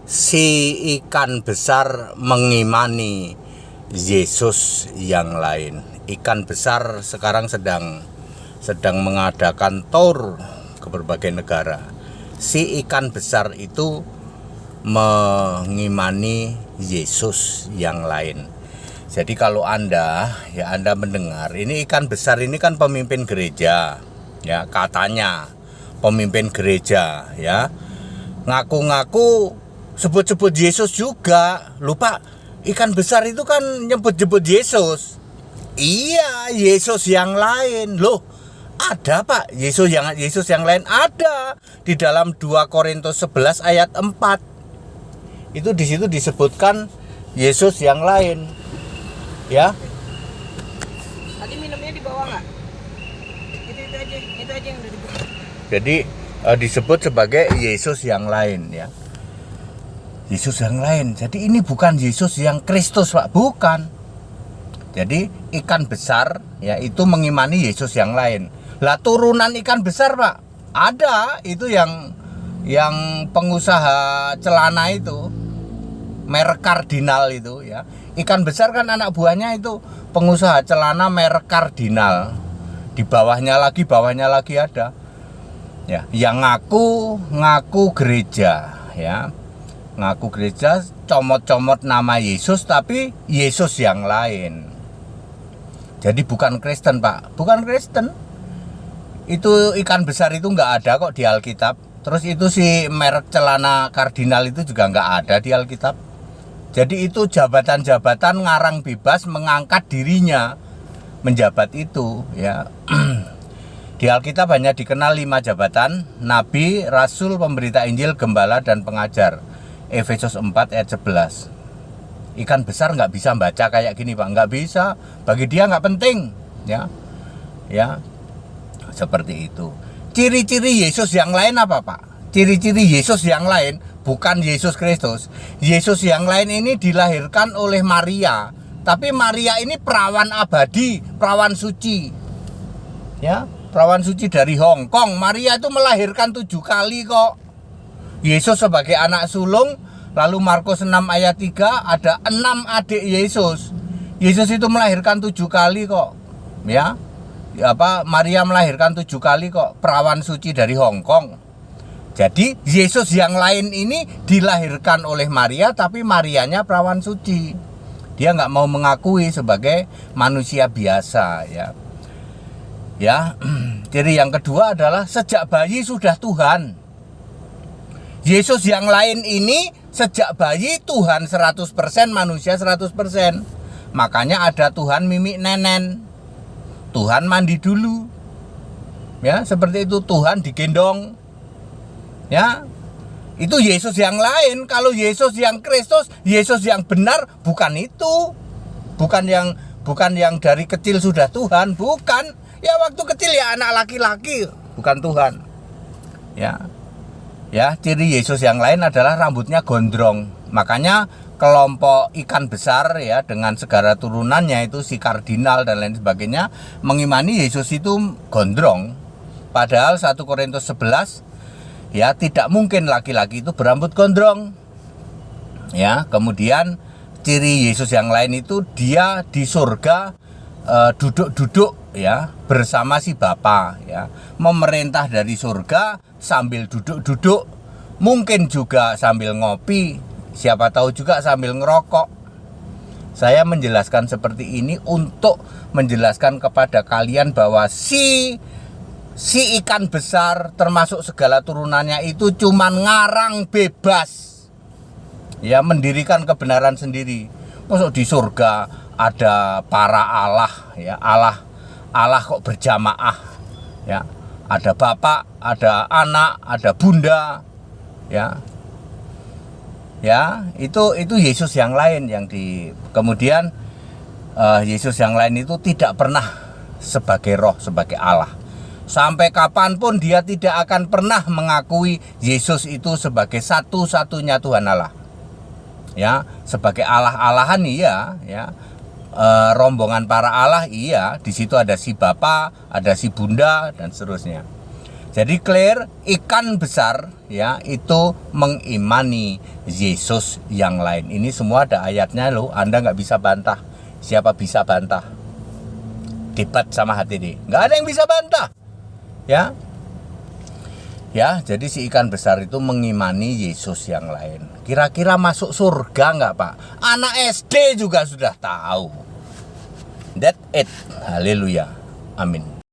Si ikan besar mengimani Yesus yang lain. Ikan besar sekarang sedang mengadakan tour ke berbagai negara. Si ikan besar itu mengimani Yesus yang lain. Jadi kalau Anda mendengar, ini ikan besar ini kan pemimpin gereja, ya, katanya pemimpin gereja, ya, ngaku-ngaku sebut-sebut Yesus juga. Lupa, ikan besar itu kan nyebut-nyebut Yesus. Iya, Yesus yang lain. Loh, ada Pak, Yesus yang lain ada di dalam 2 Korintus 11 ayat 4. Itu di situ disebutkan Yesus yang lain. Ya. Tadi minumnya di bawah nggak? Itu aja yang udah dibuka. Jadi disebut sebagai Yesus yang lain, ya. Yesus yang lain. Jadi ini bukan Yesus yang Kristus, Pak, bukan. Jadi ikan besar, ya, itu mengimani Yesus yang lain. Lah turunan ikan besar, Pak, ada itu yang pengusaha celana itu, merek Kardinal itu, ya. Ikan besar kan anak buahnya itu pengusaha celana merek Kardinal. Di bawahnya lagi ada, ya, yang ngaku gereja, ya. Ngaku gereja, comot-comot nama Yesus tapi Yesus yang lain. Jadi bukan Kristen, Pak, bukan Kristen. Itu ikan besar itu nggak ada kok di Alkitab. Terus itu si merek celana Kardinal itu juga nggak ada di Alkitab. Jadi itu jabatan-jabatan ngarang bebas mengangkat dirinya menjabat itu, ya. Di Alkitab hanya dikenal 5 jabatan: nabi, rasul, pemberita Injil, gembala, dan pengajar. Efesus 4 ayat 11. Ikan besar nggak bisa baca kayak gini, Pak, nggak bisa. Bagi dia nggak penting, ya, ya, seperti itu. Ciri-ciri Yesus yang lain apa, Pak? Ciri-ciri Yesus yang lain bukan Yesus Kristus. Yesus yang lain ini dilahirkan oleh Maria, tapi Maria ini perawan abadi, perawan suci, ya, perawan suci dari Hong Kong. Maria itu melahirkan 7 kali kok. Yesus sebagai anak sulung. Lalu Markus 6 ayat 3 ada 6 adik Yesus. Yesus itu melahirkan 7 kali kok, ya. Maria melahirkan 7 kali kok, perawan suci dari Hong Kong. Jadi Yesus yang lain ini dilahirkan oleh Maria, tapi Marianya perawan suci. Dia nggak mau mengakui sebagai manusia biasa, ya. Ya. Jadi yang kedua adalah sejak bayi sudah Tuhan. Yesus yang lain ini sejak bayi Tuhan 100%, manusia 100%. Makanya ada Tuhan mimik nenen, Tuhan mandi dulu, ya, seperti itu. Tuhan digendong, ya. Itu Yesus yang lain. Kalau Yesus yang Kristus, Yesus yang benar, bukan itu. Bukan yang dari kecil sudah Tuhan, bukan. Ya waktu kecil ya anak laki-laki, bukan Tuhan. Ya. Ya, ciri Yesus yang lain adalah rambutnya gondrong. Makanya kelompok ikan besar, ya, dengan segala turunannya itu si Kardinal dan lain sebagainya mengimani Yesus itu gondrong. Padahal 1 Korintus 11, ya, tidak mungkin laki-laki itu berambut gondrong. Ya, kemudian ciri Yesus yang lain itu dia di surga duduk-duduk, ya, bersama si Bapa, ya, memerintah dari surga sambil duduk-duduk, mungkin juga sambil ngopi, siapa tahu juga sambil ngerokok. Saya menjelaskan seperti ini untuk menjelaskan kepada kalian bahwa si ikan besar termasuk segala turunannya itu cuman ngarang bebas, ya, mendirikan kebenaran sendiri. Masuk di surga ada para Allah, ya, Allah kok berjamaah, ya, ada bapak, ada anak, ada bunda, ya, ya, itu Yesus yang lain kemudian Yesus yang lain itu tidak pernah sebagai roh, sebagai Allah. Sampai kapanpun dia tidak akan pernah mengakui Yesus itu sebagai satu-satunya Tuhan Allah, ya, sebagai Allah-Allahan, iya, ya. Rombongan para Allah, iya, di situ ada si Bapa, ada si Bunda, dan seterusnya. Jadi clear, ikan besar ya itu mengimani Yesus yang lain. Ini semua ada ayatnya loh, Anda nggak bisa bantah. Siapa bisa bantah? Debat sama HTD, nggak ada yang bisa bantah. Ya, jadi si ikan besar itu mengimani Yesus yang lain. Kira-kira masuk surga nggak Pak? Anak SD juga sudah tahu. That's it. Haleluya. Amin.